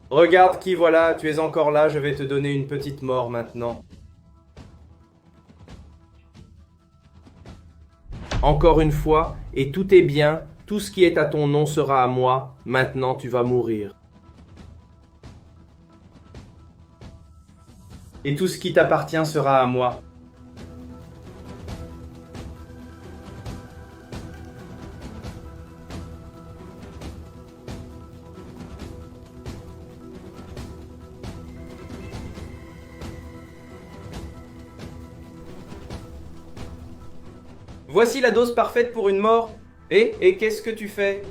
Regarde qui voilà, tu es encore là, je vais te donner une petite mort maintenant. Encore une fois, et tout est bien, tout ce qui est à ton nom sera à moi, maintenant tu vas mourir. Et tout ce qui t'appartient sera à moi. Voici la dose parfaite pour une mort. Et qu'est-ce que tu fais?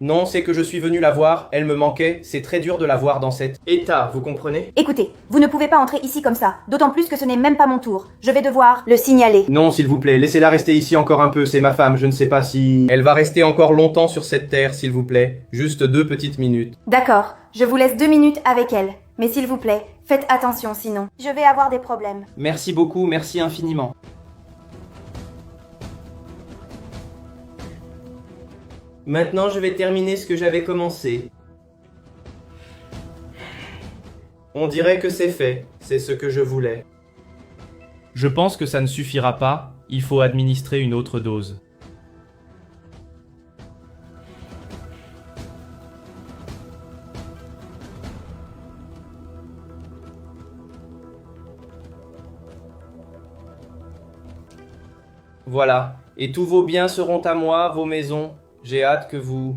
Non, c'est que je suis venu la voir, elle me manquait, c'est très dur de la voir dans cet état, vous comprenez? Écoutez, vous ne pouvez pas entrer ici comme ça, d'autant plus que ce n'est même pas mon tour. Je vais devoir le signaler. Non, s'il vous plaît, laissez-la rester ici encore un peu, c'est ma femme, je ne sais pas si... Elle va rester encore longtemps sur cette terre, s'il vous plaît. Juste 2 petites minutes. D'accord, je vous laisse 2 minutes avec elle. Mais s'il vous plaît, faites attention sinon. Je vais avoir des problèmes. Merci beaucoup, merci infiniment. Maintenant, je vais terminer ce que j'avais commencé. On dirait que c'est fait, c'est ce que je voulais. Je pense que ça ne suffira pas, il faut administrer une autre dose. Voilà, et tous vos biens seront à moi, vos maisons. J'ai hâte que vous...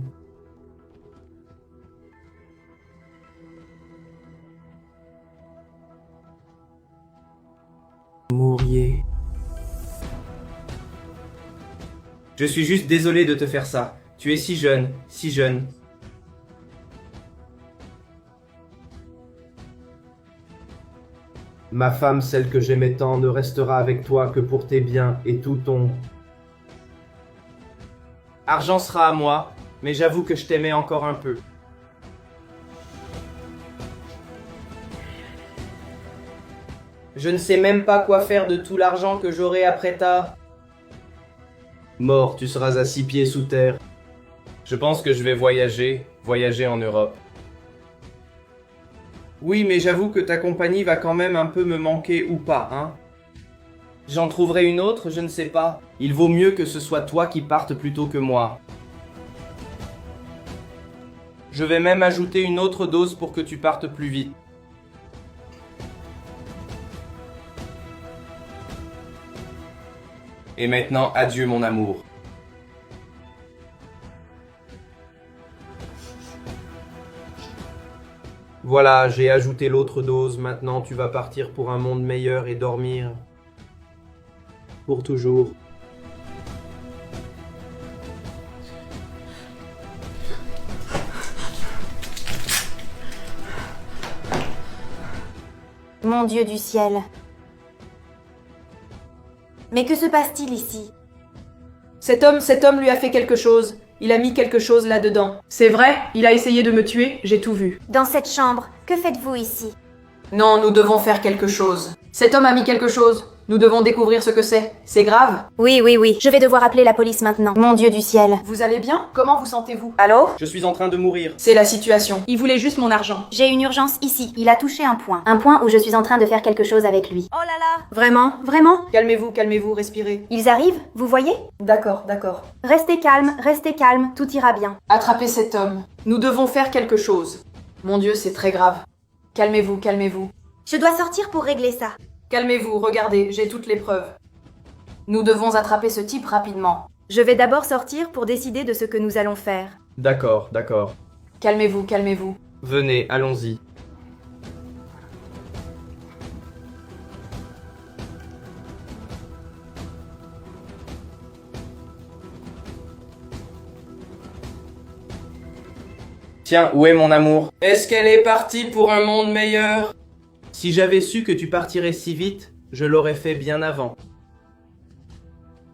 mouriez. Je suis juste désolé de te faire ça. Tu es si jeune, si jeune. Ma femme, celle que j'aimais tant, ne restera avec toi que pour tes biens et tout ton... Argent sera à moi, mais j'avoue que je t'aimais encore un peu. Je ne sais même pas quoi faire de tout l'argent que j'aurai après ta... Mort, tu seras à 6 pieds sous terre. Je pense que je vais voyager en Europe. Oui, mais j'avoue que ta compagnie va quand même un peu me manquer ou pas, hein? J'en trouverai une autre, je ne sais pas. Il vaut mieux que ce soit toi qui parte plutôt que moi. Je vais même ajouter une autre dose pour que tu partes plus vite. Et maintenant, adieu mon amour. Voilà, j'ai ajouté l'autre dose, maintenant tu vas partir pour un monde meilleur et dormir. Pour toujours. Mon Dieu du ciel. Mais que se passe-t-il ici? Cet homme lui a fait quelque chose. Il a mis quelque chose là-dedans. C'est vrai, il a essayé de me tuer, j'ai tout vu. Dans cette chambre, que faites-vous ici? Non, nous devons faire quelque chose. Cet homme a mis quelque chose. Nous devons découvrir ce que c'est. C'est grave. Oui, je vais devoir appeler la police maintenant. Mon Dieu du ciel. Vous allez bien? Comment vous sentez-vous? Allô? Je suis en train de mourir. C'est la situation. Il voulait juste mon argent. J'ai une urgence ici. Il a touché un point. Un point où je suis en train de faire quelque chose avec lui. Oh là là! Vraiment? Vraiment? Calmez-vous, respirez. Ils arrivent, vous voyez? D'accord. Restez calme, tout ira bien. Attrapez cet homme. Nous devons faire quelque chose. Mon Dieu, c'est très grave. Calmez-vous. Je dois sortir pour régler ça. Calmez-vous, regardez, j'ai toutes les preuves. Nous devons attraper ce type rapidement. Je vais d'abord sortir pour décider de ce que nous allons faire. D'accord. Calmez-vous. Venez, allons-y. Tiens, où est mon amour? Est-ce qu'elle est partie pour un monde meilleur? Si j'avais su que tu partirais si vite, je l'aurais fait bien avant.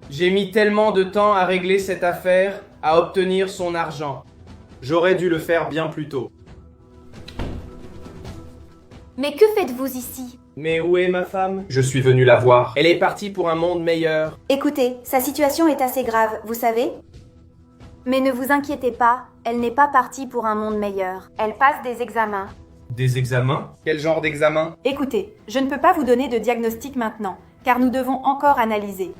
J'ai mis tellement de temps à régler cette affaire, à obtenir son argent. J'aurais dû le faire bien plus tôt. Mais que faites-vous ici? Mais où est ma femme? Je suis venu la voir. Elle est partie pour un monde meilleur. Écoutez, sa situation est assez grave, vous savez? Mais ne vous inquiétez pas, elle n'est pas partie pour un monde meilleur. Elle passe des examens. Des examens? Quel genre d'examen? Écoutez, je ne peux pas vous donner de diagnostic maintenant, car nous devons encore analyser.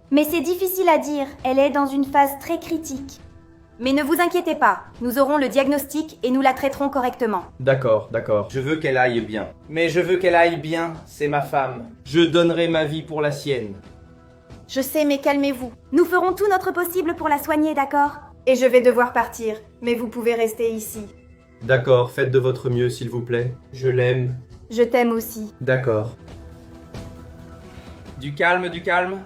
Mais c'est difficile à dire, elle est dans une phase très critique. Mais ne vous inquiétez pas, nous aurons le diagnostic et nous la traiterons correctement. D'accord, d'accord. Je veux qu'elle aille bien. Mais je veux qu'elle aille bien, c'est ma femme. Je donnerai ma vie pour la sienne. Je sais, mais calmez-vous. Nous ferons tout notre possible pour la soigner, d'accord? Et je vais devoir partir, mais vous pouvez rester ici. D'accord, faites de votre mieux, s'il vous plaît. Je l'aime. Je t'aime aussi. D'accord. Du calme, du calme.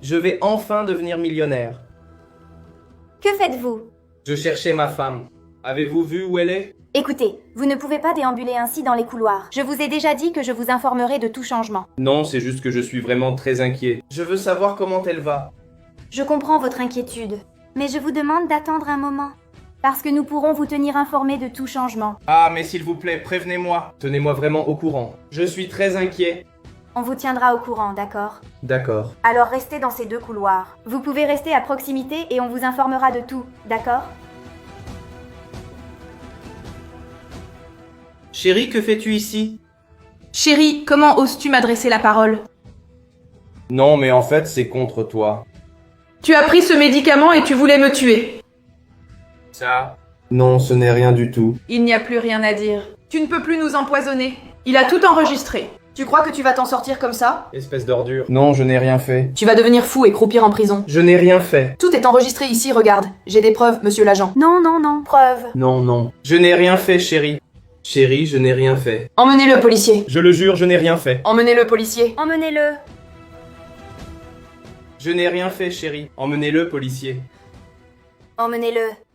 Je vais enfin devenir millionnaire. Que faites-vous? Je cherchais ma femme. Avez-vous vu où elle est? Écoutez, vous ne pouvez pas déambuler ainsi dans les couloirs. Je vous ai déjà dit que je vous informerai de tout changement. Non, c'est juste que je suis vraiment très inquiet. Je veux savoir comment elle va. Je comprends votre inquiétude, mais je vous demande d'attendre un moment. Parce que nous pourrons vous tenir informé de tout changement. Ah, mais s'il vous plaît, prévenez-moi. Tenez-moi vraiment au courant. Je suis très inquiet. On vous tiendra au courant, d'accord? D'accord. Alors restez dans ces deux couloirs. Vous pouvez rester à proximité et on vous informera de tout, d'accord? Chérie, que fais-tu ici? Chérie, comment oses-tu m'adresser la parole? Non, mais en fait, c'est contre toi. Tu as pris ce médicament et tu voulais me tuer. Ça? Non, ce n'est rien du tout. Il n'y a plus rien à dire. Tu ne peux plus nous empoisonner. Il a tout enregistré. Tu crois que tu vas t'en sortir comme ça? Espèce d'ordure. Non, je n'ai rien fait. Tu vas devenir fou et croupir en prison. Je n'ai rien fait. Tout est enregistré ici, regarde. J'ai des preuves, monsieur l'agent. Non, non, non. Preuve. Non, non. Je n'ai rien fait, chérie. Chérie, je n'ai rien fait. Emmenez-le, policier. Je le jure, je n'ai rien fait. Emmenez-le, policier. Emmenez-le. Je n'ai rien fait, chérie. Emmenez-le, policier. Emmenez-le.